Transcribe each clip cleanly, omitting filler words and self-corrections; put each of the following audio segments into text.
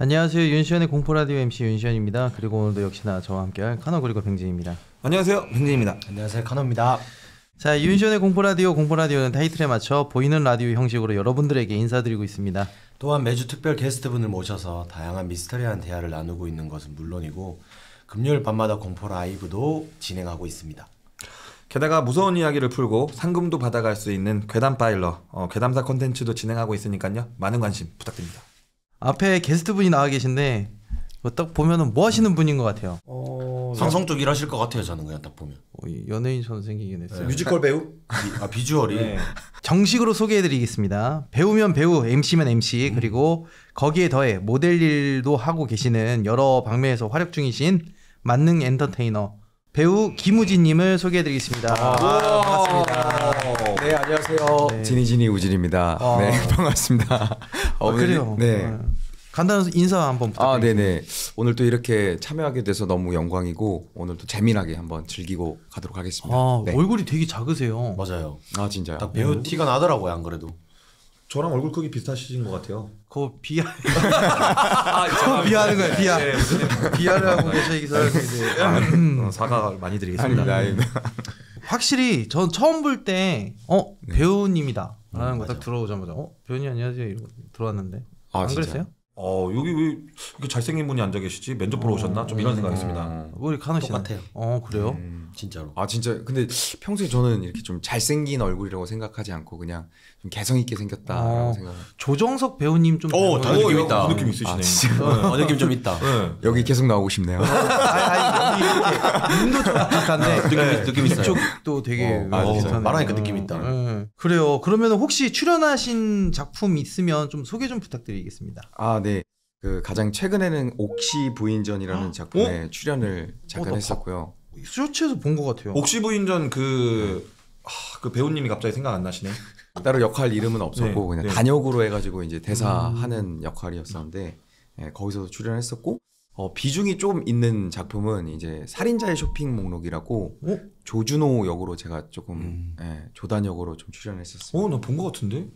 안녕하세요. 윤시현의 공포라디오 MC 윤시현입니다. 그리고 오늘도 역시나 저와 함께할 카노 그리고 뱅진입니다. 안녕하세요. 뱅진입니다. 안녕하세요. 카노입니다. 자, 윤시현의 공포라디오는 타이틀에 맞춰 보이는 라디오 형식으로 여러분들에게 인사드리고 있습니다. 또한 매주 특별 게스트분을 모셔서 다양한 미스터리한 대화를 나누고 있는 것은 물론이고 금요일 밤마다 공포 라이브도 진행하고 있습니다. 게다가 무서운 이야기를 풀고 상금도 받아갈 수 있는 괴담 파일러, 괴담사 콘텐츠도 진행하고 있으니까요. 많은 관심 부탁드립니다. 앞에 게스트분이 나와 계신데 딱 보면은 뭐 하시는 분인 것 같아요. 방송 쪽 일하실 것 같아요. 저는 그냥 딱 보면. 연예인처럼 생기긴 했어요. 뮤지컬 배우? 비주얼이. 네. 정식으로 소개해드리겠습니다. 배우면 배우, MC면 MC, 그리고 거기에 더해 모델 일도 하고 계시는 여러 방면에서 활약 중이신 만능 엔터테이너 배우 김우진님을 소개해드리겠습니다. 반갑습니다. 네, 안녕하세요. 네. 지니지니 우진입니다. 네, 반갑습니다. 그래요. 네. 간단한 인사 한번 부탁드립니다. 네네. 오늘 또 이렇게 참여하게 돼서 너무 영광이고 오늘도 재미나게 한번 즐기고 가도록 하겠습니다. 네. 얼굴이 되게 작으세요. 맞아요. 아 진짜요? 딱 배우 티가 나더라고요. 안 그래도. 저랑 얼굴 크기 비슷하신 것 같아요. 그거 비하하는 거예요. 비하를 하고 계셔서 사과 많이 드리겠습니다. 아닙니다. 확실히 전 처음 볼 때 배우님이다 라는 거 딱 들어오자마자 배우님 안녕하세요 이러고 들어왔는데 아, 안 진짜요? 그랬어요? 여기 왜 이렇게 잘생긴 분이 앉아 계시지? 면접 보러 오셨나? 좀 이런 생각했습니다. 우리 카노 씨는 똑같아요. 그래요? 진짜로. 아 진짜 근데 평소에 저는 이렇게 좀 잘생긴 얼굴이라고 생각하지 않고 그냥 좀 개성 있게 생겼다라고 생각. 조정석 배우님 좀 닮은 느낌 있다. 그 느낌 있으시네. 아, 진짜? 느낌 좀 있다. 네. 여기 계속 나오고 싶네요. 아니 여기 이렇게 눈도 좀 비슷한데 느낌 있어요. 이쪽도 되게 비슷하네요. 말하니까 느낌 있다. 그래요. 그러면 혹시 출연하신 작품 있으면 좀 소개 좀 부탁드리겠습니다. 아 네. 그 가장 최근에는 옥시 부인전이라는 작품에 출연을 잠깐 했었고요. 쇼츠에서 본 것 같아요. 옥시 부인전 그 배우님이 갑자기 생각 안 나시네. 따로 역할 이름은 없었고 네, 그냥 네. 단역으로 해가지고 이제 대사하는 역할이었었는데 거기서도 출연했었고 비중이 조금 있는 작품은 이제 살인자의 쇼핑 목록이라고 조준호 역으로 제가 조금 조단 역으로 좀 출연했었어요. 나 본 것 같은데?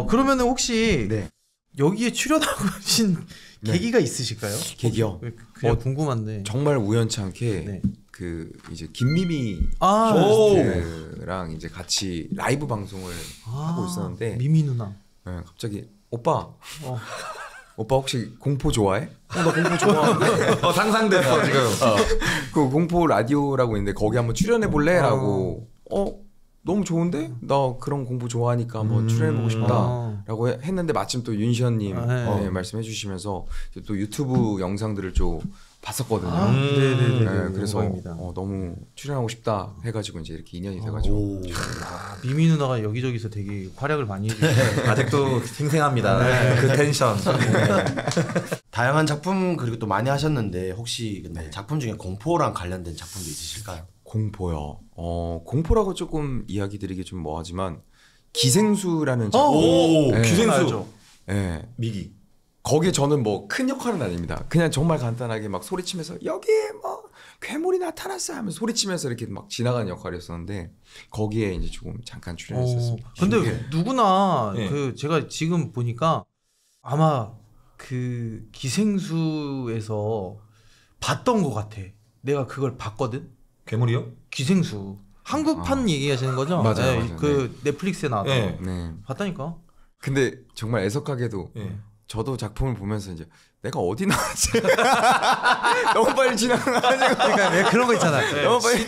그러면은 혹시 네. 여기에 출연하고 계신 계기가 있으실까요? 계기요? 그냥 궁금한데. 정말 우연치 않게 네. 그 이제 김미미 랑 이제 같이 라이브 방송을 하고 있었는데 미미 누나. 갑자기 오빠 혹시 공포 좋아해? 나 공포 좋아하는데 상상됐어 지금. 그 공포 라디오라고 있는데 거기 한번 출연해 볼래?라고 너무 좋은데? 나 그런 공포 좋아하니까 한번 출연해보고 싶다라고 했는데 마침 또 윤시현님 말씀해 주시면서 또 유튜브 영상들을 좀 봤었거든요. 네네네. 그래서 너무 출연하고 싶다 해가지고 이제 이렇게 인연이 돼가지고 미미 누나가 여기저기서 되게 활약을 많이 해주세요. 아직도 생생합니다. 그 텐션. 다양한 작품 그리고 또 많이 하셨는데 혹시 근데 작품 중에 공포랑 관련된 작품도 있으실까요? 공포요. 공포라고 조금 이야기 드리기 좀 뭐하지만 기생수라는 작품. 기생수. 네. 미기. 거기에 저는 뭐 큰 역할은 아닙니다. 그냥 정말 간단하게 막 소리치면서 여기에 뭐 괴물이 나타났어요 하면서 소리치면서 이렇게 막 지나가는 역할이었었는데 거기에 이제 조금 잠깐 출연했었습니다. 근데 누구나 네. 제가 지금 보니까 아마 그 기생수에서 봤던 것 같아. 내가 그걸 봤거든. 괴물이요? 기생수. 한국판 얘기하시는 거죠? 맞아요. 그 넷플릭스에 나왔던 네. 거. 네. 봤다니까. 근데 정말 애석하게도 저도 작품을 보면서 이제 내가 어디 나왔지? 너무 빨리 지나가가지고. 그러니까 왜 그런 거 있잖아. 너무 빨리.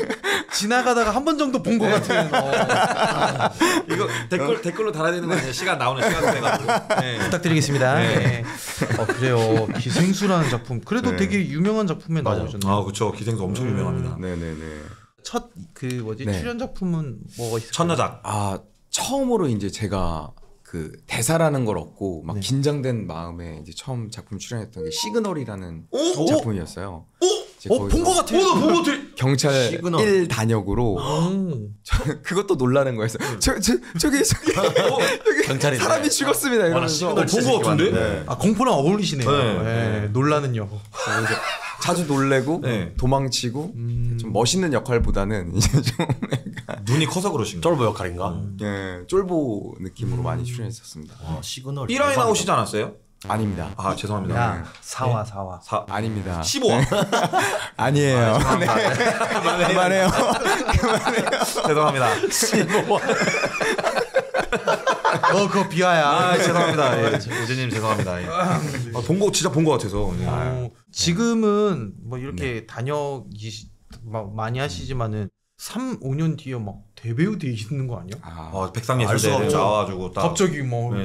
지나가다가 한 번 정도 본 것 같은. 이거 댓글로 달아야 되는 거 아니에요? 시간 나오는 시간 돼가지고. 부탁드리겠습니다. 네. 그래요. 기생수라는 작품. 그래도 되게 유명한 작품에 나오셨네요. 그렇죠. 기생수 엄청 유명합니다. 네네네. 첫 네. 출연 작품은 뭐가 있을까요? 천여작. 처음으로 이제 제가 그 대사라는 걸 얻고 막 긴장된 마음에 이제 처음 작품 출연했던 게 시그널이라는 작품이었어요. 본 것 같아. 나본 것 같아. 경찰 시그널. 1 단역으로 그것도 놀라는 거였어. 저기 경찰이 사람이 죽었습니다 이러면서 본 것 같은데? 공포랑 어울리시네요. 네. 놀라는 역. 자주 놀래고 네. 도망치고 좀 멋있는 역할보다는 이제 좀 약간 눈이 커서 그러신가? 쫄보 역할인가? 쫄보 느낌으로 많이 출연했었습니다. 시그널. 삐라인 나오시지 않았어요? 아닙니다. 아 죄송합니다. 야, 사와 사와. 아닙니다. 15화. 아니에요. 그만해요. 죄송합니다. 그거 비하야. 아 죄송합니다. 예, 우진님 죄송합니다. 예. 본거 진짜 본 거 같아서. 예. 지금은 뭐 이렇게 막 많이 하시지만은 3, 5년 뒤에 막 대배우 돼 있는 거 아니야? 백상예술대 나와가지고 딱 갑자기 뭐 네.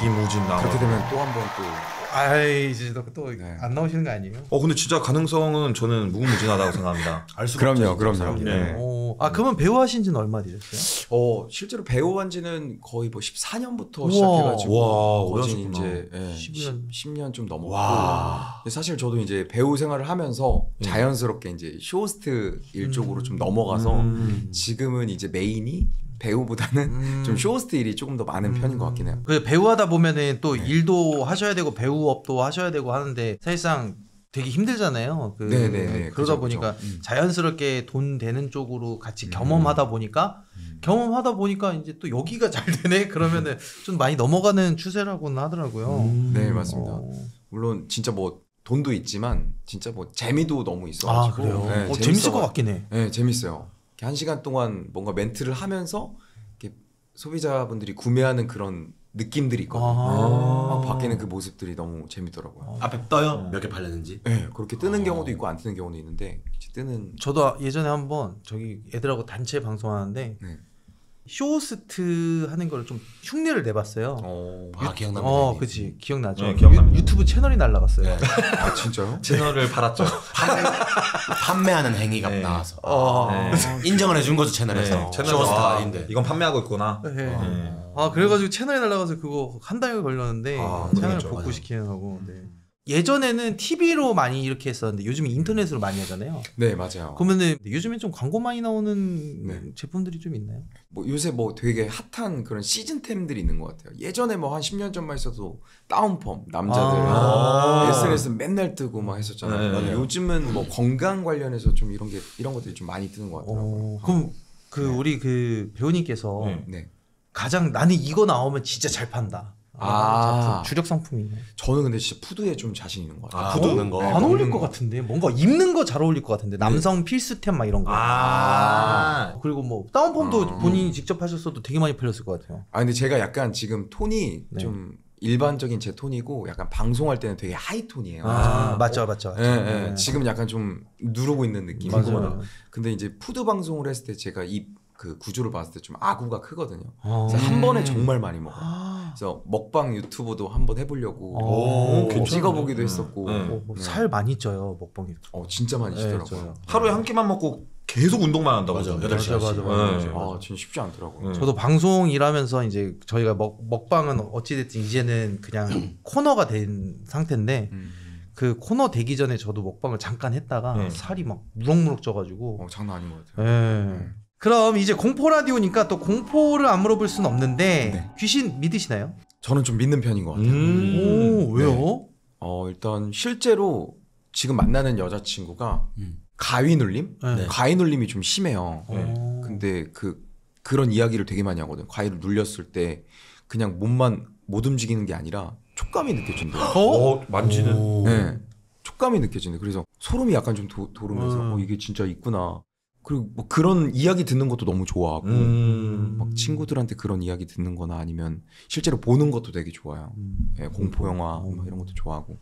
김우진 나와. 그렇게 되면 또 한 번 또. 아이 이제 또 안 나오시는 거 아니에요? 근데 진짜 가능성은 저는 무궁무진하다고 생각합니다. 알 수가 없죠, 그럼요. 사람들이. 네. 그러면 배우 하신 지는 얼마 되셨어요? 실제로 배우 한 지는 거의 뭐 14년부터 우와. 시작해가지고 와, 거진 오래 이제 하셨구나. 10년 좀 넘었고 와. 근데 사실 저도 이제 배우 생활을 하면서 자연스럽게 이제 쇼호스트 일 쪽으로 좀 넘어가서 지금은 이제 메인이 배우보다는 좀 쇼호스트 일이 조금 더 많은 편인 것 같긴 해요. 그 배우 하다 보면은 또 일도 하셔야 되고 배우업도 하셔야 되고 하는데 사실상 되게 힘들잖아요. 네네네. 그러다 그죠, 보니까 그죠. 자연스럽게 돈 되는 쪽으로 같이 경험하다 보니까 이제 또 여기가 잘 되네 그러면은 좀 많이 넘어가는 추세라고는 하더라고요. 네 맞습니다. 어. 물론 진짜 뭐 돈도 있지만 진짜 뭐 재미도 너무 있어가지고 그래요? 네, 재밌을 것 같긴 해. 네 재밌어요. 이렇게 1시간 동안 뭔가 멘트를 하면서 이렇게 소비자분들이 구매하는 그런 느낌들이 있거든요. 막 바뀌는 그 모습들이 너무 재밌더라고요. 앞에 떠요? 몇 개 팔렸는지? 네, 그렇게 뜨는 경우도 있고 안 뜨는 경우도 있는데 뜨는 저도 예전에 한번 저기 애들하고 단체 방송하는데 네. 쇼호스트 하는 걸 좀 흉내를 내봤어요. 기억납니다. 그치 기억나죠. 네, 기억납니다. 유튜브 채널이 날라갔어요. 네. 아 진짜요? 채널을 팔았죠. 판매하는 행위가 네. 나와서 네. 인정을 해준 거죠 채널에서. 채널 쇼호스트가 아닌데. 이건 판매하고 있구나. 네. 네. 그래가지고 채널이 날라가서 그거 한 달이 걸렸는데 채널 그렇죠. 복구시키는 거고. 네. 예전에는 TV로 많이 이렇게 했었는데 요즘은 인터넷으로 많이 하잖아요. 네 맞아요. 그러면은 요즘엔 좀 광고 많이 나오는 네. 제품들이 좀 있나요? 뭐 요새 뭐 되게 핫한 그런 시즌템들이 있는 것 같아요. 예전에 뭐 한 10년 전만 있어도 다운펌 남자들 SNS 맨날 뜨고 막 했었잖아요. 네. 요즘은 뭐 건강 관련해서 좀 이런 것들이 좀 많이 뜨는 것 같더라고요. 그럼 우리 그 배우님께서 네. 가장 나는 이거 나오면 진짜 잘 판다. 아. 주력 상품이네. 저는 근데 진짜 푸드에 좀 자신 있는 것 같아요. 푸드 먹는 거. 안 어울릴 것 같은데 뭔가 입는 거 잘 어울릴 것 같은데 남성 필수템 막 이런 거. 그리고 뭐 다운펌도 본인이 직접 하셨어도 되게 많이 팔렸을 것 같아요. 근데 제가 약간 지금 톤이 네. 좀 일반적인 제 톤이고 약간 방송할 때는 되게 하이 톤이에요. 맞죠. 네. 지금 약간 좀 누르고 있는 느낌이고. 맞아요. 근데 이제 푸드 방송을 했을 때 제가 그 구조를 봤을 때 좀 아구가 크거든요. 아. 그래서 한 번에 정말 많이 먹어요. 그래서 먹방 유튜버도 한번 해보려고 찍어보기도 했었고. 살 많이 쪄요 먹방이. 진짜 많이 찌더라고요. 쪄요. 하루에 한 끼만 먹고 계속 운동만 한다고. 맞아. 하던데. 8시간. 맞아. 진짜 쉽지 않더라고요. 저도 방송 일하면서 이제 저희가 먹방은 어찌됐든 이제는 그냥 코너가 된 상태인데 그 코너 되기 전에 저도 먹방을 잠깐 했다가 살이 막 무럭무럭 쪄가지고 장난 아닌 것 같아요. 그럼 이제 공포 라디오니까 또 공포를 안 물어볼 수는 없는데 귀신 믿으시나요? 저는 좀 믿는 편인 것 같아요. 오 왜요? 일단 실제로 지금 만나는 여자친구가 가위 눌림? 네. 가위 눌림이 좀 심해요. 네. 근데 그런 이야기를 되게 많이 하거든. 가위를 눌렸을 때 그냥 몸만 못 움직이는 게 아니라 촉감이 느껴진대요. 만지는. 네. 촉감이 느껴진대. 그래서 소름이 약간 좀 돋으면서 이게 진짜 있구나. 그리고 뭐 그런 이야기 듣는 것도 너무 좋아하고 막 친구들한테 그런 이야기 듣는 거나 아니면 실제로 보는 것도 되게 좋아요. 공포 영화 뭐 이런 것도 좋아하고.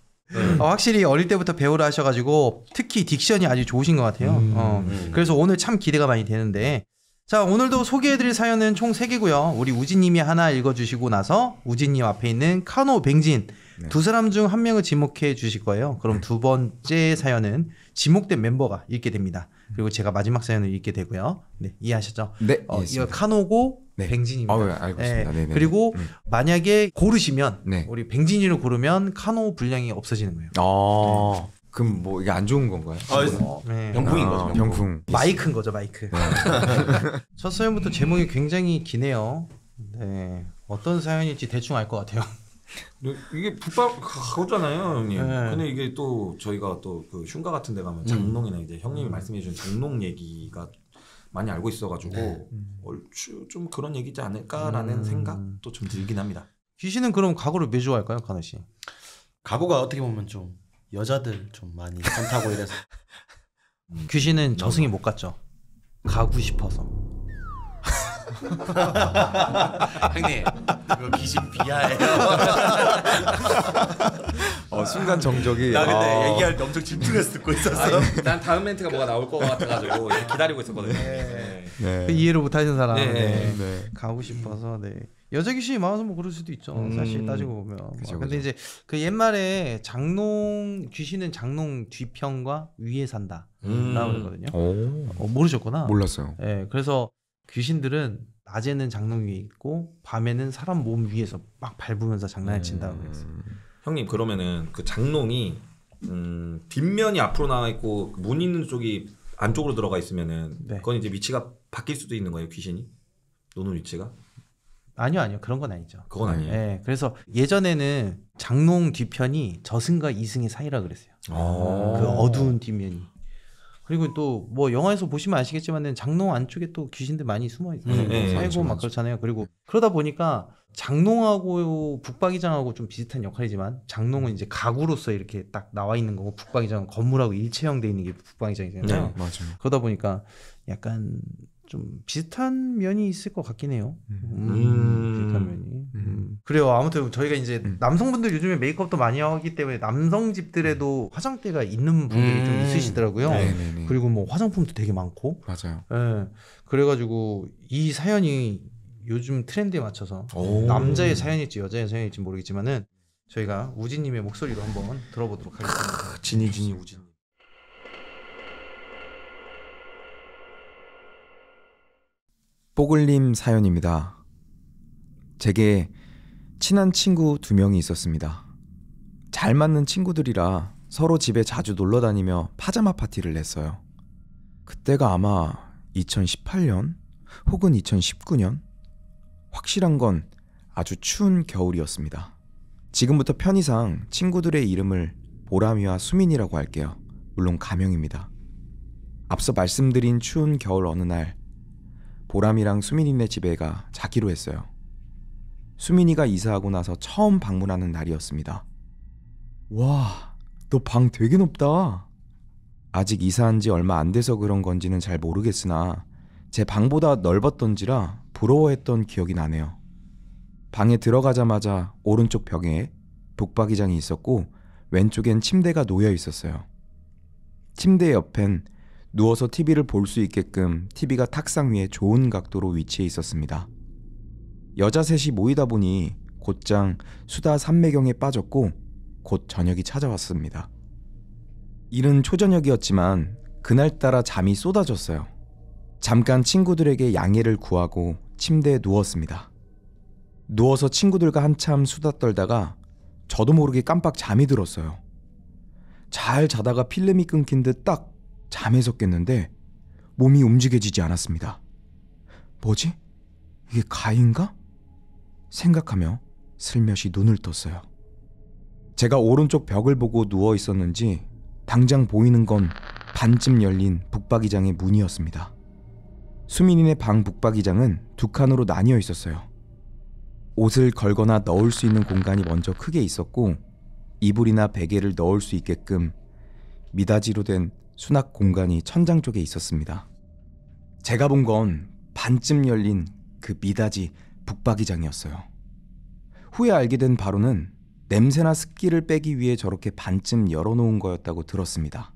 확실히 어릴 때부터 배우를 하셔가지고 특히 딕션이 아주 좋으신 것 같아요. 그래서 오늘 참 기대가 많이 되는데 자 오늘도 소개해드릴 사연은 총 3개고요. 우리 우진님이 하나 읽어주시고 나서 우진님 앞에 있는 카노 뱅진 두 사람 중 한 명을 지목해 주실 거예요. 그럼 두 번째 사연은 지목된 멤버가 읽게 됩니다. 그리고 제가 마지막 사연을 읽게 되고요. 네, 이해하셨죠? 네, 이거 카노고 뱅진입니다. 네, 알고 있습니다. 네네. 그리고 만약에 고르시면 네. 우리 뱅진이를 고르면 카노 분량이 없어지는 거예요. 그럼 뭐 이게 안 좋은 건가요? 네. 병풍인 거죠. 병풍. 마이크인 거죠, 마이크. 첫 사연부터 제목이 굉장히 기네요. 네, 어떤 사연일지 대충 알 것 같아요. 이게 북방 가고잖아요, 형님. 네. 근데 이게 또 저희가 또 그 흉가 같은 데 가면 장롱이나 이제 형님이 말씀해준 장롱 얘기가 많이 알고 있어가지고 얼추 좀 그런 얘기지 않을까라는 생각도 좀 들긴 합니다. 귀신은 그럼 각오를 매주 할까요, 카노 씨? 가구가 어떻게 보면 좀 여자들 좀 많이 편타고 이래서. 귀신은 저승에 못 갔죠. 가고 싶어서. 형님 이거 귀신 비하예요. 순간 정적이. 나 근데 얘기할 때 엄청 집중해서 듣고 있었어. 난 다음 멘트가 뭐가 나올 것 같아가지고 기다리고 있었거든요. 네. 그 이해를 못 하시는 사람. 네. 네. 네. 가고 싶어서. 네. 여자 귀신이 많아서 뭐 그럴 수도 있죠. 사실 따지고 보면. 그죠, 근데 이제 그 옛말에 장롱 귀신은 장롱 뒤편과 위에 산다. 라고 그러거든요. 오. 모르셨구나. 몰랐어요. 네, 그래서 귀신들은 낮에는 장롱 위에 있고 밤에는 사람 몸 위에서 막 밟으면서 장난을 친다고 그랬어요. 형님 그러면은 그 장롱이 뒷면이 앞으로 나와 있고 문 있는 쪽이 안쪽으로 들어가 있으면은 네. 그건 이제 위치가 바뀔 수도 있는 거예요, 귀신이? 노는 위치가? 아니요, 그런 건 아니죠. 그건 아니에요. 네, 그래서 예전에는 장롱 뒤편이 저승과 이승의 사이라 그랬어요. 그 어두운 뒷면이. 그리고 또 뭐 영화에서 보시면 아시겠지만은 장롱 안쪽에 또 귀신들 많이 숨어 있고 살고 막 그렇잖아요. 그리고 그러다 보니까 장롱하고 북박이장하고 좀 비슷한 역할이지만 장롱은 이제 가구로서 이렇게 딱 나와 있는 거고 북박이장은 건물하고 일체형 돼 있는 게 북박이장이잖아요. 네, 맞아요. 그러다 보니까 약간 좀 비슷한 면이 있을 것 같긴 해요. 비슷한 면이. 그래요. 아무튼 저희가 이제 남성분들 요즘에 메이크업도 많이 하기 때문에 남성 집들에도 화장대가 있는 분들이 좀 있으시더라고요. 네네네. 그리고 뭐 화장품도 되게 많고. 맞아요. 예. 그래가지고 이 사연이 요즘 트렌드에 맞춰서 남자의 사연일지 여자의 사연일지 모르겠지만은 저희가 우진님의 목소리로 한번 들어보도록 하겠습니다. 진이 우진. 뽀글님 사연입니다. 제게 친한 친구 2명이 있었습니다. 잘 맞는 친구들이라 서로 집에 자주 놀러 다니며 파자마 파티를 냈어요. 그때가 아마 2018년 혹은 2019년? 확실한 건 아주 추운 겨울이었습니다. 지금부터 편의상 친구들의 이름을 보람이와 수민이라고 할게요. 물론 가명입니다. 앞서 말씀드린 추운 겨울 어느 날 보람이랑 수민이네 집에가 자기로 했어요. 수민이가 이사하고 나서 처음 방문하는 날이었습니다. 와, 너 방 되게 높다. 아직 이사한 지 얼마 안 돼서 그런 건지는 잘 모르겠으나 제 방보다 넓었던지라 부러워했던 기억이 나네요. 방에 들어가자마자 오른쪽 벽에 북박이장이 있었고 왼쪽엔 침대가 놓여 있었어요. 침대 옆엔 누워서 TV를 볼 수 있게끔 TV가 탁상 위에 좋은 각도로 위치해 있었습니다. 여자 셋이 모이다 보니 곧장 수다 삼매경에 빠졌고 곧 저녁이 찾아왔습니다. 이른 초저녁이었지만 그날따라 잠이 쏟아졌어요. 잠깐 친구들에게 양해를 구하고 침대에 누웠습니다. 누워서 친구들과 한참 수다 떨다가 저도 모르게 깜빡 잠이 들었어요. 잘 자다가 필름이 끊긴 듯 딱 잠에서 깼는데 몸이 움직여지지 않았습니다. 뭐지? 이게 가인가? 생각하며 슬며시 눈을 떴어요. 제가 오른쪽 벽을 보고 누워 있었는지 당장 보이는 건 반쯤 열린 북박이장의 문이었습니다. 수민이네 방 북박이장은 2칸으로 나뉘어 있었어요. 옷을 걸거나 넣을 수 있는 공간이 먼저 크게 있었고 이불이나 베개를 넣을 수 있게끔 미닫이로 된 수납 공간이 천장 쪽에 있었습니다. 제가 본 건 반쯤 열린 그 미닫이 북박이장이었어요. 후에 알게 된 바로는 냄새나 습기를 빼기 위해 저렇게 반쯤 열어놓은 거였다고 들었습니다.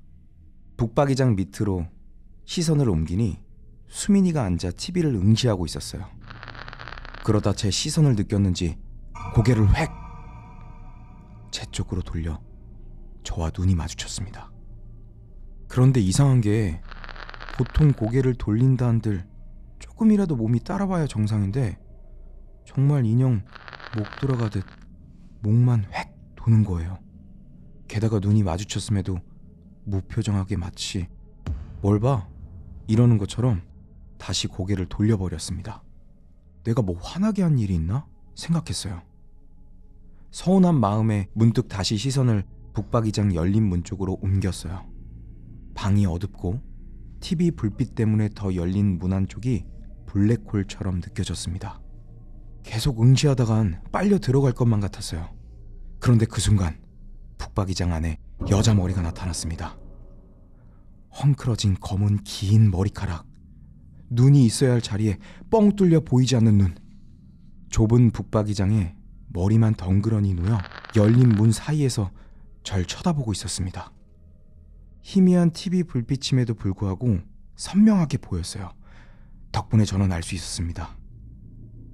북박이장 밑으로 시선을 옮기니 수민이가 앉아 TV를 응시하고 있었어요. 그러다 제 시선을 느꼈는지 고개를 획! 제 쪽으로 돌려 저와 눈이 마주쳤습니다. 그런데 이상한 게 보통 고개를 돌린다 한들 조금이라도 몸이 따라와야 정상인데 정말 인형 목 돌아가듯 목만 획 도는 거예요. 게다가 눈이 마주쳤음에도 무표정하게 마치 뭘 봐? 이러는 것처럼 다시 고개를 돌려버렸습니다. 내가 뭐 화나게 한 일이 있나? 생각했어요. 서운한 마음에 문득 다시 시선을 북박이장 열린 문 쪽으로 옮겼어요. 방이 어둡고 TV 불빛 때문에 더 열린 문 안쪽이 블랙홀처럼 느껴졌습니다. 계속 응시하다간 빨려 들어갈 것만 같았어요. 그런데 그 순간 북박이장 안에 여자 머리가 나타났습니다. 헝클어진 검은 긴 머리카락, 눈이 있어야 할 자리에 뻥 뚫려 보이지 않는 눈, 좁은 북박이장에 머리만 덩그러니 놓여 열린 문 사이에서 절 쳐다보고 있었습니다. 희미한 TV 불빛임에도 불구하고 선명하게 보였어요. 덕분에 저는 알 수 있었습니다.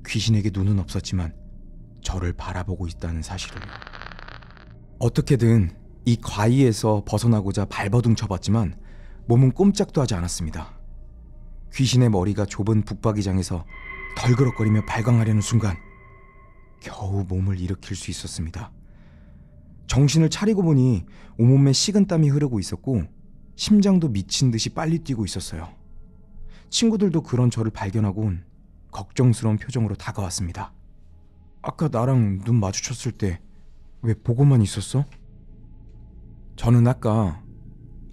귀신에게 눈은 없었지만 저를 바라보고 있다는 사실을. 어떻게든 이 과위에서 벗어나고자 발버둥 쳐봤지만 몸은 꼼짝도 하지 않았습니다. 귀신의 머리가 좁은 북박이장에서 덜그럭거리며 발광하려는 순간 겨우 몸을 일으킬 수 있었습니다. 정신을 차리고 보니 온몸에 식은땀이 흐르고 있었고 심장도 미친 듯이 빨리 뛰고 있었어요. 친구들도 그런 저를 발견하곤 걱정스러운 표정으로 다가왔습니다. 아까 나랑 눈 마주쳤을 때 왜 보고만 있었어? 저는 아까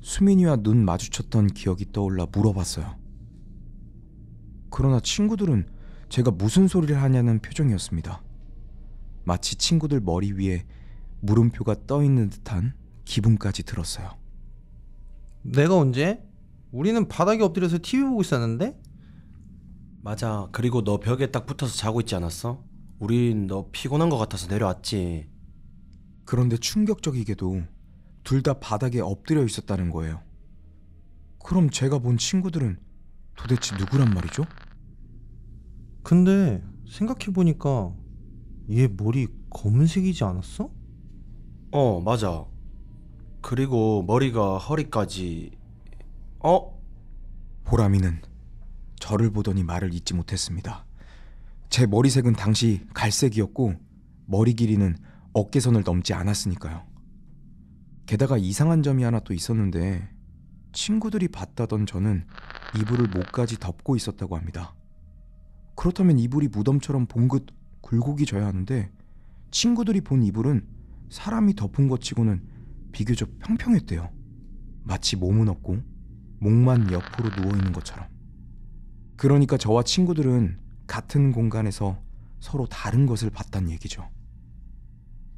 수민이와 눈 마주쳤던 기억이 떠올라 물어봤어요. 그러나 친구들은 제가 무슨 소리를 하냐는 표정이었습니다. 마치 친구들 머리 위에 물음표가 떠있는 듯한 기분까지 들었어요. 내가 언제? 우리는 바닥에 엎드려서 TV 보고 있었는데? 맞아. 그리고 너 벽에 딱 붙어서 자고 있지 않았어? 우린 너 피곤한 것 같아서 내려왔지. 그런데 충격적이게도 둘 다 바닥에 엎드려 있었다는 거예요. 그럼 제가 본 친구들은 도대체 누구란 말이죠? 근데 생각해보니까 얘 머리 검은색이지 않았어? 맞아. 그리고 머리가 허리까지. 보람이는 저를 보더니 말을 잇지 못했습니다. 제 머리색은 당시 갈색이었고 머리 길이는 어깨선을 넘지 않았으니까요. 게다가 이상한 점이 하나 또 있었는데 친구들이 봤다던 저는 이불을 목까지 덮고 있었다고 합니다. 그렇다면 이불이 무덤처럼 봉긋 굴곡이 져야 하는데 친구들이 본 이불은 사람이 덮은 것 치고는 비교적 평평했대요. 마치 몸은 없고 목만 옆으로 누워있는 것처럼. 그러니까 저와 친구들은 같은 공간에서 서로 다른 것을 봤단 얘기죠.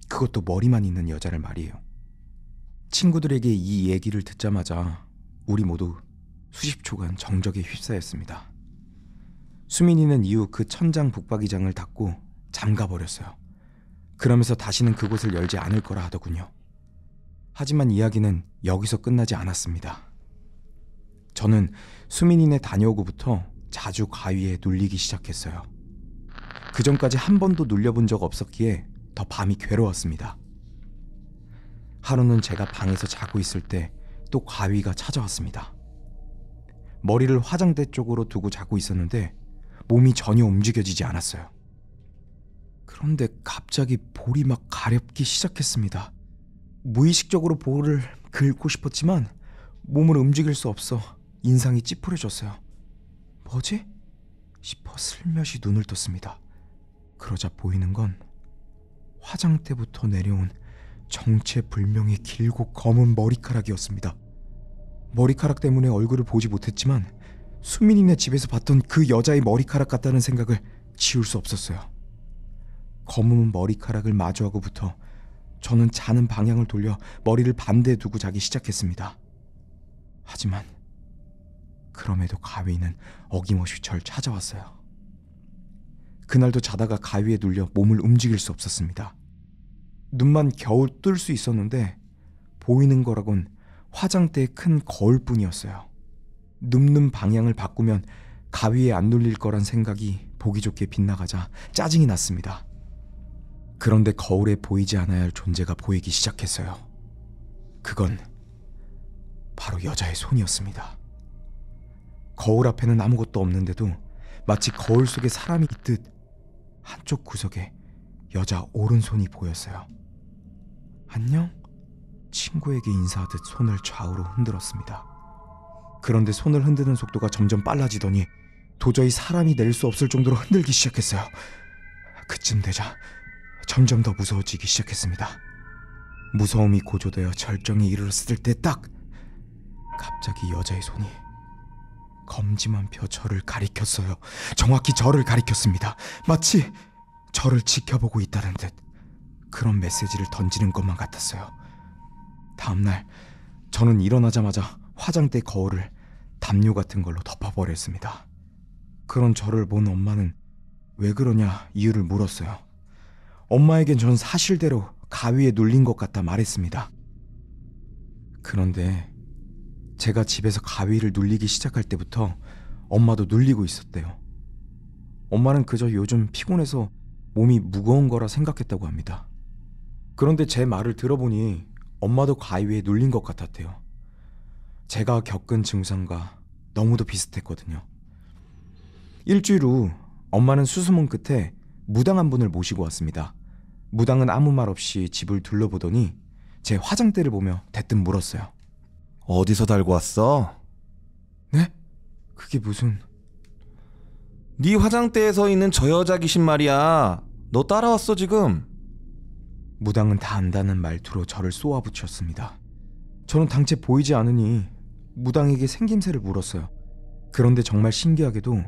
그것도 머리만 있는 여자를 말이에요. 친구들에게 이 얘기를 듣자마자 우리 모두 수십 초간 정적에 휩싸였습니다. 수민이는 이후 그 천장 북박이장을 닫고 잠가버렸어요. 그러면서 다시는 그곳을 열지 않을 거라 하더군요. 하지만 이야기는 여기서 끝나지 않았습니다. 저는 수민이네 다녀오고부터 자주 가위에 눌리기 시작했어요. 그 전까지 한 번도 눌려본 적 없었기에 더 밤이 괴로웠습니다. 하루는 제가 방에서 자고 있을 때 또 가위가 찾아왔습니다. 머리를 화장대 쪽으로 두고 자고 있었는데 몸이 전혀 움직여지지 않았어요. 그런데 갑자기 볼이 막 가렵기 시작했습니다. 무의식적으로 볼을 긁고 싶었지만 몸을 움직일 수 없어 인상이 찌푸려졌어요. 뭐지? 싶어 슬며시 눈을 떴습니다. 그러자 보이는 건 화장대부터 내려온 정체불명의 길고 검은 머리카락이었습니다. 머리카락 때문에 얼굴을 보지 못했지만 수민이네 집에서 봤던 그 여자의 머리카락 같다는 생각을 지울 수 없었어요. 검은 머리카락을 마주하고부터 저는 자는 방향을 돌려 머리를 반대에 두고 자기 시작했습니다. 하지만 그럼에도 가위는 어김없이 절 찾아왔어요. 그날도 자다가 가위에 눌려 몸을 움직일 수 없었습니다. 눈만 겨우 뜰 수 있었는데 보이는 거라곤 화장대의 큰 거울뿐이었어요. 눕는 방향을 바꾸면 가위에 안 눌릴 거란 생각이 보기 좋게 빗나가자 짜증이 났습니다. 그런데 거울에 보이지 않아야 할 존재가 보이기 시작했어요. 그건 바로 여자의 손이었습니다. 거울 앞에는 아무것도 없는데도 마치 거울 속에 사람이 있듯 한쪽 구석에 여자 오른손이 보였어요. 안녕? 친구에게 인사하듯 손을 좌우로 흔들었습니다. 그런데 손을 흔드는 속도가 점점 빨라지더니 도저히 사람이 낼 수 없을 정도로 흔들기 시작했어요. 그쯤 되자 점점 더 무서워지기 시작했습니다. 무서움이 고조되어 절정에 이르렀을 때 딱 갑자기 여자의 손이 검지만 펴 저를 가리켰어요. 정확히 저를 가리켰습니다. 마치 저를 지켜보고 있다는 듯 그런 메시지를 던지는 것만 같았어요. 다음날 저는 일어나자마자 화장대 거울을 담요 같은 걸로 덮어버렸습니다. 그런 저를 본 엄마는 왜 그러냐 이유를 물었어요. 엄마에겐 전 사실대로 가위에 눌린 것 같다 말했습니다. 그런데 제가 집에서 가위를 눌리기 시작할 때부터 엄마도 눌리고 있었대요. 엄마는 그저 요즘 피곤해서 몸이 무거운 거라 생각했다고 합니다. 그런데 제 말을 들어보니 엄마도 가위에 눌린 것 같았대요. 제가 겪은 증상과 너무도 비슷했거든요. 일주일 후 엄마는 수소문 끝에 무당 한 분을 모시고 왔습니다. 무당은 아무 말 없이 집을 둘러보더니 제 화장대를 보며 대뜸 물었어요. 어디서 달고 왔어? 네? 그게 무슨... 네 화장대에 서 있는 저 여자 귀신 말이야. 너 따라왔어 지금. 무당은 다 안다는 말투로 저를 쏘아붙였습니다. 저는 당최 보이지 않으니 무당에게 생김새를 물었어요. 그런데 정말 신기하게도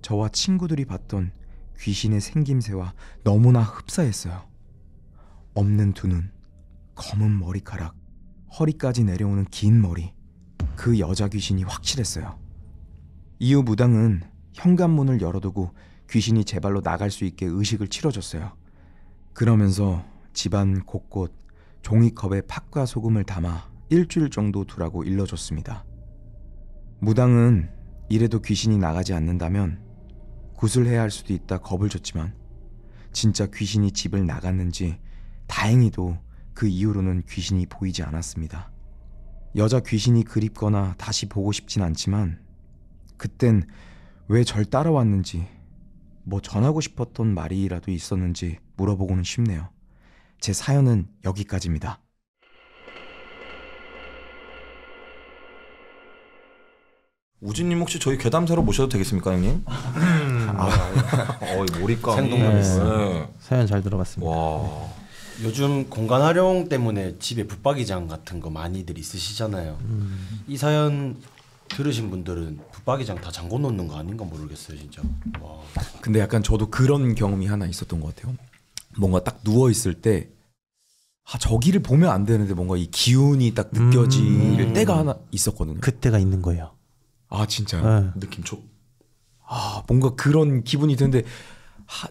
저와 친구들이 봤던 귀신의 생김새와 너무나 흡사했어요. 없는 두 눈, 검은 머리카락, 허리까지 내려오는 긴 머리. 그 여자 귀신이 확실했어요. 이후 무당은 현관문을 열어두고 귀신이 제 발로 나갈 수 있게 의식을 치러줬어요. 그러면서 집안 곳곳 종이컵에 팥과 소금을 담아 일주일 정도 두라고 일러줬습니다. 무당은 이래도 귀신이 나가지 않는다면 구슬해야 할 수도 있다 겁을 줬지만 진짜 귀신이 집을 나갔는지 다행히도 그 이후로는 귀신이 보이지 않았습니다. 여자 귀신이 그립거나 다시 보고 싶진 않지만 그땐 왜 절 따라왔는지 뭐 전하고 싶었던 말이라도 있었는지 물어보고는 싶네요. 제 사연은 여기까지입니다. 우진님 혹시 저희 괴담사로 모셔도 되겠습니까, 형님? 몰입감. 생동감 있어. 네. 사연 잘 들어봤습니다. 와. 요즘 공간 활용 때문에 집에 붙박이장 같은 거 많이들 있으시잖아요. 이 사연 들으신 분들은 붙박이장 다 잠궈 놓는 거 아닌가 모르겠어요, 진짜. 와. 근데 약간 저도 그런 경험이 하나 있었던 것 같아요. 뭔가 딱 누워있을 때 저기를 보면 안 되는데 뭔가 이 기운이 딱 느껴질 때가 하나 있었거든요. 그때가 있는 거예요. 아 진짜요? 네. 느낌 촉. 뭔가 그런 기분이 드는데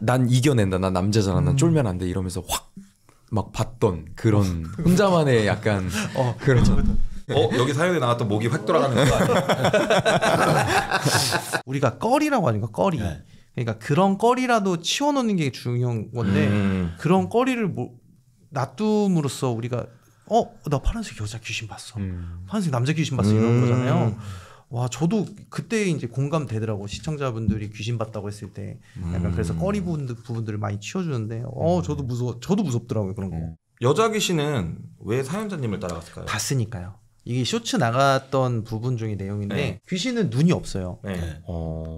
난 이겨낸다. 난 남자잖아. 난 쫄면 안 돼. 이러면서 확 막 봤던 그런 혼자만의 약간 그런 여기 사연에 나왔던 목이 획 돌아가는 거 아니야? 우리가 꺼리라고 하니까 꺼리. 네. 그러니까 그런 꺼리라도 치워놓는 게 중요한 건데 그런 꺼리를 놔둠으로써 우리가 나 파란색 여자 귀신 봤어. 파란색 남자 귀신 봤어. 이런 거잖아요. 와, 저도 그때 이제 공감되더라고. 시청자분들이 귀신 봤다고 했을 때 약간 그래서 꺼리 부분들을 많이 치워주는데 저도 무섭더라고요, 그런 거. 여자 귀신은 왜 사연자님을 따라갔을까요? 봤으니까요. 이게 쇼츠 나갔던 부분 중에 내용인데 네. 귀신은 눈이 없어요. 네.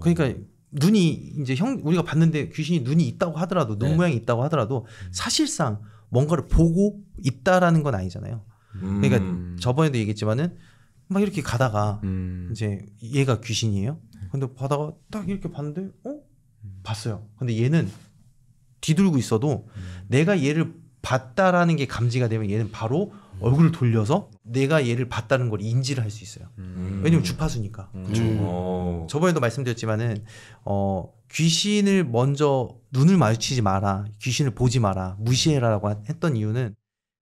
그러니까 눈이 이제 우리가 봤는데 귀신이 눈이 있다고 하더라도 눈 네. 모양이 있다고 하더라도 사실상 뭔가를 보고 있다라는 건 아니잖아요. 그러니까 저번에도 얘기했지만은 막 이렇게 가다가 이제 얘가 귀신이에요. 근데 가다가 딱 이렇게 봤는데 봤어요. 근데 얘는 뒤돌고 있어도 내가 얘를 봤다라는 게 감지가 되면 얘는 바로 얼굴을 돌려서 내가 얘를 봤다는 걸 인지를 할 수 있어요. 왜냐면 주파수니까. 저번에도 말씀드렸지만은 귀신을 먼저 눈을 마주치지 마라, 귀신을 보지 마라, 무시해라라고 했던 이유는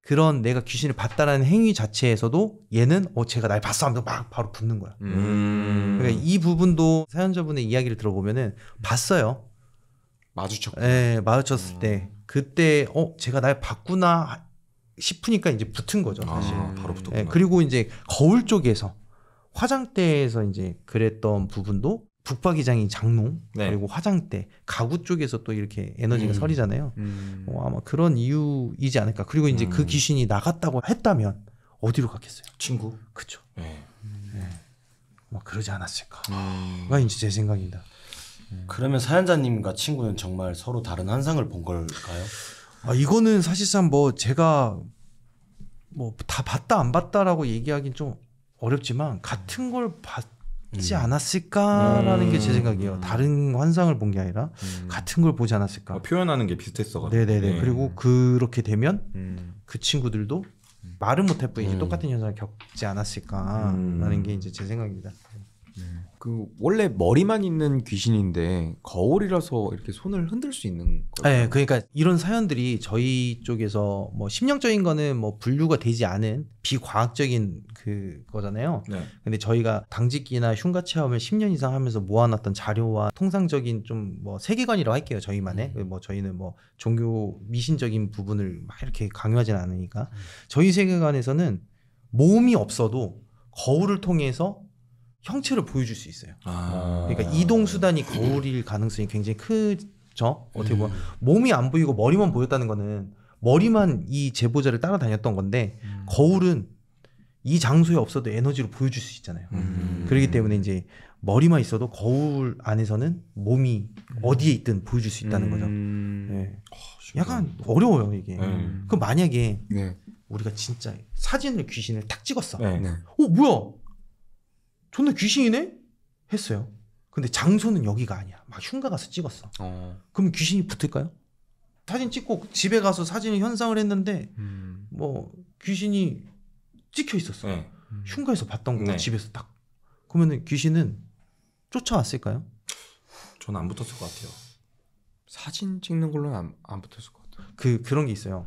그런 내가 귀신을 봤다라는 행위 자체에서도 얘는 제가 날 봤어 하면서 막 바로 붙는 거야. 그러니까 이 부분도 사연자분의 이야기를 들어보면은 봤어요. 마주쳤고. 네, 마주쳤을 때 그때 제가 날 봤구나 싶으니까 이제 붙은 거죠, 사실. 바로 붙었구나. 네, 그리고 이제 거울 쪽에서 화장대에서 이제 그랬던 부분도 북박이장이 장롱 네. 그리고 화장대 가구 쪽에서 또 이렇게 에너지가 서리잖아요. 아마 그런 이유이지 않을까. 그리고 이제 그 귀신이 나갔다고 했다면 어디로 갔겠어요? 친구. 그쵸. 네. 막 그러지 않았을까가 이제 제 생각입니다. 그러면 사연자님과 친구는 정말 서로 다른 환상을 본 걸까요? 이거는 사실상 제가 다 봤다 안 봤다라고 얘기하기는 좀 어렵지만 같은 걸 봤지 않았을까라는 게 제 생각이에요. 다른 환상을 본 게 아니라 같은 걸 보지 않았을까. 표현하는 게 비슷했어가지고. 네네네. 그리고 그렇게 되면 그 친구들도 말은 못할 뿐이지 똑같은 현상을 겪지 않았을까라는 게 이제 제 생각입니다. 그 원래 머리만 있는 귀신인데 거울이라서 이렇게 손을 흔들 수 있는 거예요. 네, 그러니까 이런 사연들이 저희 쪽에서 뭐 심령적인 거는 뭐 분류가 되지 않은 비과학적인 그거잖아요. 네. 근데 저희가 당직기나 흉가 체험을 10년 이상 하면서 모아놨던 자료와 통상적인 좀 뭐 세계관이라고 할게요. 저희만의 뭐 저희는 뭐 종교 미신적인 부분을 막 이렇게 강요하진 않으니까 저희 세계관에서는 몸이 없어도 거울을 통해서 형체를 보여줄 수 있어요. 그러니까 이동 수단이 거울일 가능성이 굉장히 크죠. 어떻게 보면 몸이 안 보이고 머리만 보였다는 거는 머리만 이 제보자를 따라다녔던 건데 거울은 이 장소에 없어도 에너지로 보여줄 수 있잖아요. 그렇기 때문에 이제 머리만 있어도 거울 안에서는 몸이 어디에 있든 보여줄 수 있다는 거죠. 네. 약간 어려워요 이게. 그럼 만약에 네. 우리가 진짜 사진을 귀신을 탁 찍었어. 네. 네. 뭐야? 존나 귀신이네? 했어요. 근데 장소는 여기가 아니야. 막 흉가 가서 찍었어. 그럼 귀신이 붙을까요? 사진 찍고 집에 가서 사진을 현상을 했는데 뭐 귀신이 찍혀 있었어. 네. 흉가에서 봤던 거 네. 집에서 딱. 그러면 귀신은 쫓아왔을까요? 저는 안 붙었을 것 같아요. 사진 찍는 걸로는 안 붙었을 것 같아요. 그런 게 있어요.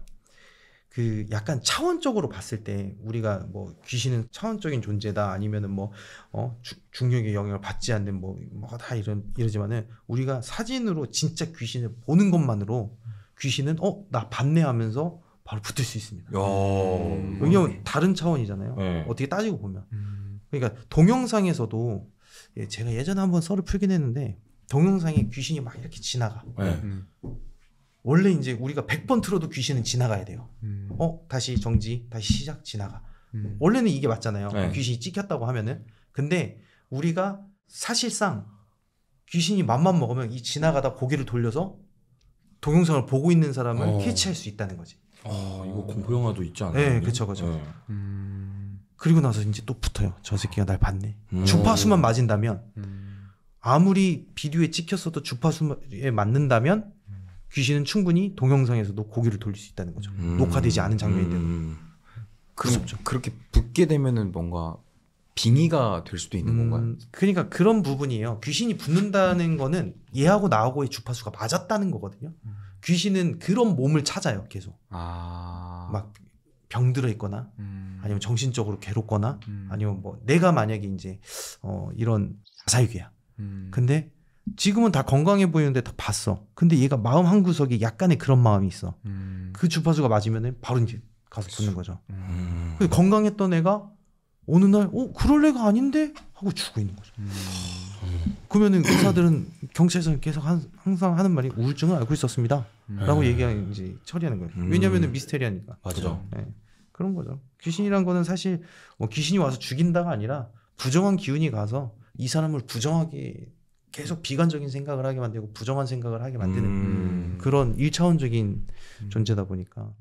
그 약간 차원적으로 봤을 때 우리가 뭐 귀신은 차원적인 존재다 아니면은 뭐 중력의 영향을 받지 않는 뭐 다 이러지만은 우리가 사진으로 진짜 귀신을 보는 것만으로 귀신은 나 봤네 하면서 바로 붙을 수 있습니다. 왜냐면 다른 차원이잖아요. 네. 어떻게 따지고 보면. 그러니까 동영상에서도 제가 예전에 한번 썰을 풀긴 했는데 동영상에 귀신이 막 이렇게 지나가. 네. 원래 이제 우리가 100번 틀어도 귀신은 지나가야 돼요. 다시 정지, 다시 시작, 지나가. 원래는 이게 맞잖아요. 네. 귀신이 찍혔다고 하면은. 근데 우리가 사실상 귀신이 맘만 먹으면 이 지나가다 고개를 돌려서 동영상을 보고 있는 사람을 캐치할 수 있다는 거지. 이거 공포 영화도 있지 않아요? 네, 여기? 그쵸. 네. 그리고 나서 이제 또 붙어요. 저 새끼가 날 봤네. 주파수만 맞은다면 아무리 비디오에 찍혔어도 주파수에 맞는다면 귀신은 충분히 동영상에서도 고개를 돌릴 수 있다는 거죠. 녹화되지 않은 장면인데도. 그렇게 붙게 되면은 뭔가 빙의가 될 수도 있는 건가요? 그러니까 그런 부분이에요. 귀신이 붙는다는 거는 얘하고 나하고의 주파수가 맞았다는 거거든요. 귀신은 그런 몸을 찾아요. 계속. 막 병들어 있거나 아니면 정신적으로 괴롭거나 아니면 뭐 내가 만약에 이제 이런 자살귀야. 근데 지금은 다 건강해 보이는데 다 봤어. 근데 얘가 마음 한구석에 약간의 그런 마음이 있어. 그 주파수가 맞으면 바로 이제 가서 붙는 거죠. 근데 건강했던 애가 어느 날 그럴 애가 아닌데 하고 죽어 있는 거죠. 그러면은 의사들은 경찰에서 계속 항상 하는 말이 우울증을 앓고 있었습니다. 라고 얘기하는 이제 처리하는 거예요. 왜냐면은 미스테리하니까. 맞죠. 네. 그런 거죠. 귀신이란 거는 사실 뭐 귀신이 와서 죽인다가 아니라 부정한 기운이 가서 이 사람을 부정하게 계속 비관적인 생각을 하게 만들고 부정한 생각을 하게 만드는 그런 1차원적인 존재다 보니까